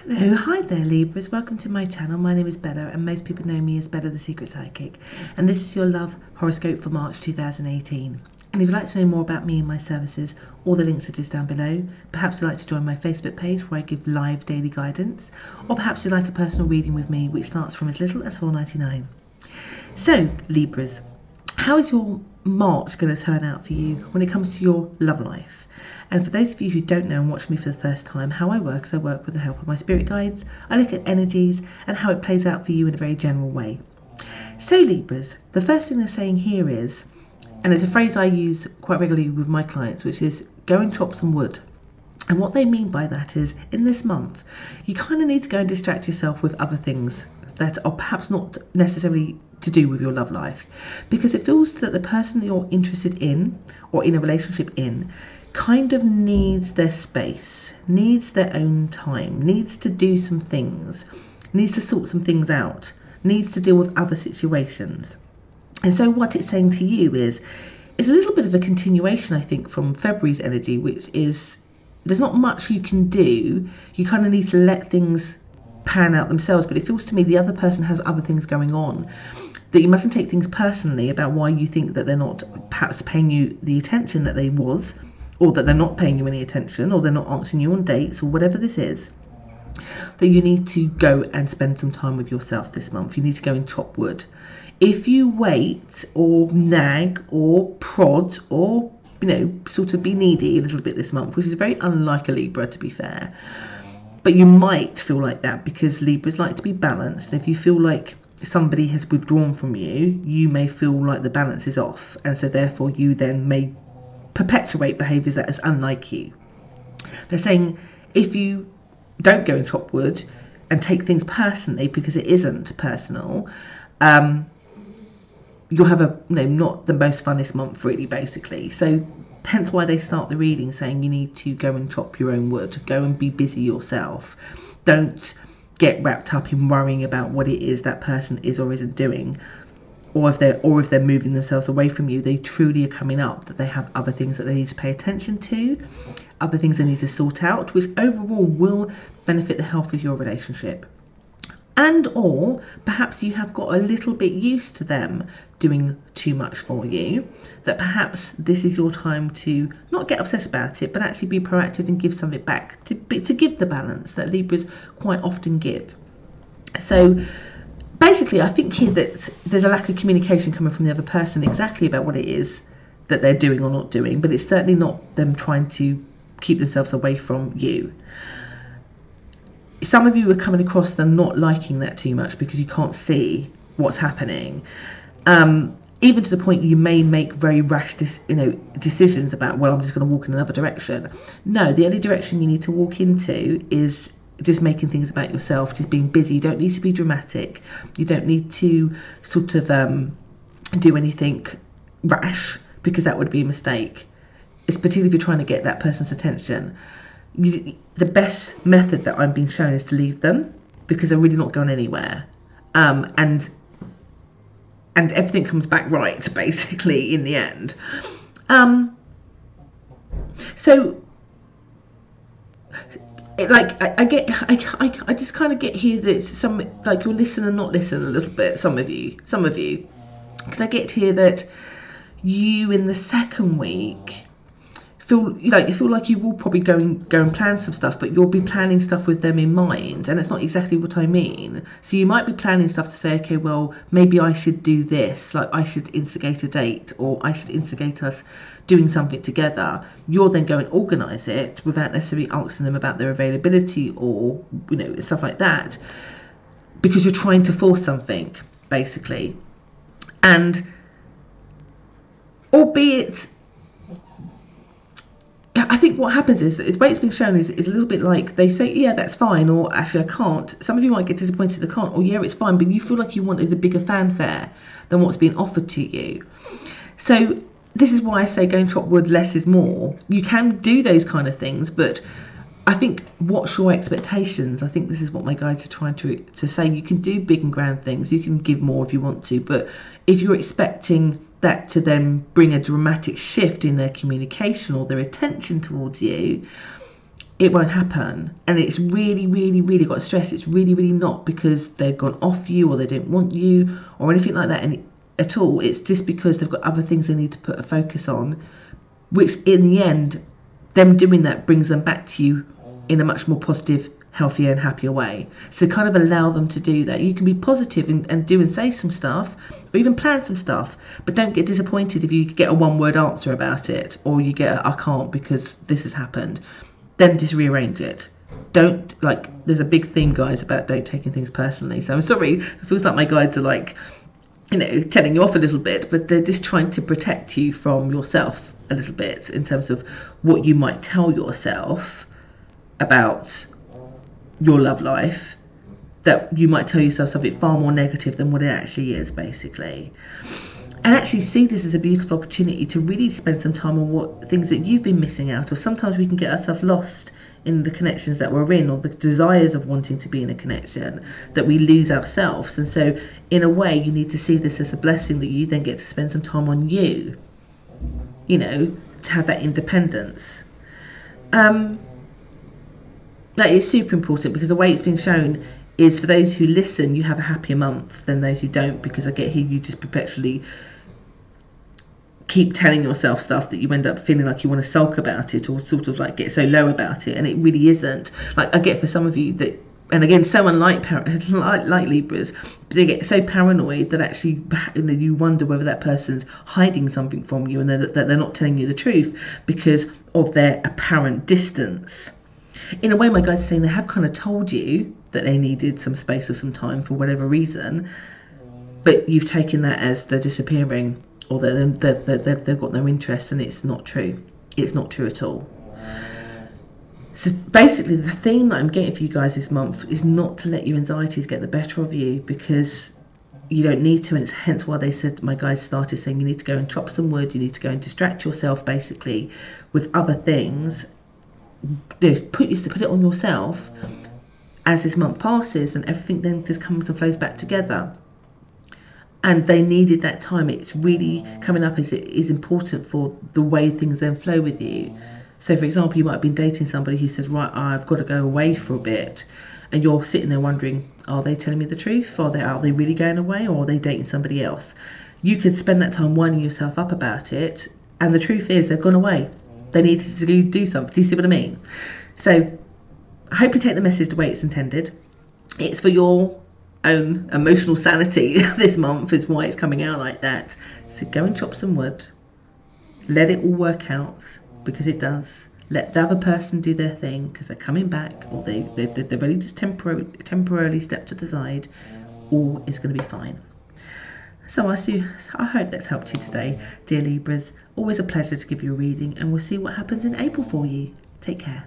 Hello, hi there Libras, welcome to my channel. My name is Bella and most people know me as Bella the Secret Psychic, and this is your love horoscope for March 2018. And if you'd like to know more about me and my services, all the links are just down below. Perhaps you'd like to join my Facebook page where I give live daily guidance, or perhaps you'd like a personal reading with me which starts from as little as $4.99. So Libras, how is your March going to turn out for you when it comes to your love life? And for those of you who don't know and watch me for the first time, how I work is I work with the help of my spirit guides. I look at energies and how it plays out for you in a very general way. So Libras, the first thing they're saying here is, and it's a phrase I use quite regularly with my clients, which is go and chop some wood. And what they mean by that is, in this month, you kind of need to go and distract yourself with other things that are perhaps not necessarily to do with your love life, because it feels that the person that you're interested in or in a relationship in kind of needs their space, needs their own time, needs to do some things, needs to sort some things out, needs to deal with other situations. And so what it's saying to you is a little bit of a continuation, I think, from February's energy, which is there's not much you can do. You kind of need to let things pan out themselves, but it feels to me the other person has other things going on, that you mustn't take things personally about why you think that they're not perhaps paying you the attention that they was, or that they're not paying you any attention, or they're not answering you on dates, or whatever this is. That you need to go and spend some time with yourself this month. You need to go and chop wood. If you wait or nag or prod or sort of be needy a little bit this month, which is very unlike a Libra, to be fair, but you might feel like that because Libras like to be balanced. And if you feel like somebody has withdrawn from you, you may feel like the balance is off, and so therefore you then may perpetuate behaviours that is unlike you. They're saying if you don't go and chop wood and take things personally because it isn't personal, you'll have not the most funnest month really, basically. So hence why they start the reading saying you need to go and chop your own wood, go and be busy yourself. Don't get wrapped up in worrying about what it is that person is or isn't doing. Or if they're moving themselves away from you, they truly are coming up that they have other things that they need to pay attention to, other things they need to sort out, which overall will benefit the health of your relationship. And or perhaps you have got a little bit used to them doing too much for you, that perhaps this is your time to not get upset about it, but actually be proactive and give something back, to give the balance that Libras quite often give. So basically, I think here that there's a lack of communication coming from the other person exactly about what it is that they're doing or not doing, but it's certainly not them trying to keep themselves away from you. Some of you are coming across them not liking that too much because you can't see what's happening. Even to the point you may make very rash decisions about, well, I'm just going to walk in another direction. No, the only direction you need to walk into is just making things about yourself, just being busy. You don't need to be dramatic. You don't need to sort of do anything rash, because that would be a mistake. It's particularly if you're trying to get that person's attention. The best method that I'm being shown is to leave them, because they're really not going anywhere. And everything comes back right, basically, in the end. So I just kind of get here that some, like, you'll listen and not listen a little bit, some of you, because I get here that you in the second week feel like you will probably go and plan some stuff, but you'll be planning stuff with them in mind, and it's not exactly what I mean. So you might be planning stuff to say, okay, well, maybe I should do this, like I should instigate a date, or I should instigate us doing something together. You'll then go and organise it without necessarily asking them about their availability or stuff like that, because you're trying to force something, basically. And albeit, I think what happens is, the way it's been shown is a little bit like they say, yeah, that's fine, or actually I can't. Some of you might get disappointed they can't, or yeah, it's fine, but you feel like you wanted a bigger fanfare than what's being offered to you. So this is why I say go and chop wood, less is more. You can do those kind of things, but I think what's your expectations? I think this is what my guides are trying to say. You can do big and grand things, you can give more if you want to, but if you're expecting that to then bring a dramatic shift in their communication or their attention towards you, it won't happen. And it's really, really, really got to stress, it's really, really not because they've gone off you or they don't want you or anything like that at all. It's just because they've got other things they need to put a focus on, which in the end, them doing that brings them back to you in a much more positive, healthier and happier way. So kind of allow them to do that. You can be positive and do and say some stuff, or even plan some stuff, but don't get disappointed if you get a one-word answer about it, or you get a, I can't because this has happened. Then just rearrange it. Don't, like, there's a big theme, guys, about don't taking things personally. So I'm sorry, it feels like my guides are like, you know, telling you off a little bit, but they're just trying to protect you from yourself a little bit in terms of what you might tell yourself about your love life, that you might tell yourself something far more negative than what it actually is, basically. And actually see this as a beautiful opportunity to really spend some time on what things that you've been missing out, or sometimes we can get ourselves lost in the connections that we're in, or the desires of wanting to be in a connection, that we lose ourselves. And so in a way you need to see this as a blessing that you then get to spend some time on you, you know, to have that independence. That is super important, because the way it's been shown is for those who listen, you have a happier month than those who don't, because I get here you just perpetually keep telling yourself stuff that you end up feeling like you want to sulk about it, or sort of like get so low about it, and it really isn't. Like I get for some of you that, and again, so unlike like Libras, they get so paranoid that actually you wonder whether that person's hiding something from you, and that they're not telling you the truth because of their apparent distance. In a way, my guides are saying they have kind of told you that they needed some space or some time for whatever reason, but you've taken that as they're disappearing, or they've got no interest, and it's not true. It's not true at all. So basically the theme that I'm getting for you guys this month is not to let your anxieties get the better of you, because you don't need to, and it's hence why they said, my guys started saying you need to go and chop some wood, you need to go and distract yourself basically with other things. You know, put it on yourself as this month passes, and everything then just comes and flows back together. And they needed that time. It's really coming up as it is important for the way things then flow with you. So for example, you might have been dating somebody who says, right, I've got to go away for a bit, and you're sitting there wondering, are they telling me the truth? Are they really going away, or are they dating somebody else? You could spend that time winding yourself up about it, and the truth is they've gone away. They needed to do something. Do you see what I mean? So I hope you take the message the way it's intended. It's for your own emotional sanity this month is why it's coming out like that. So go and chop some wood. Let it all work out, because it does. Let the other person do their thing, because they're coming back, or they've only just temporarily stepped to the side. All is going to be fine. So I hope that's helped you today, dear Libras. Always a pleasure to give you a reading, and we'll see what happens in April for you. Take care.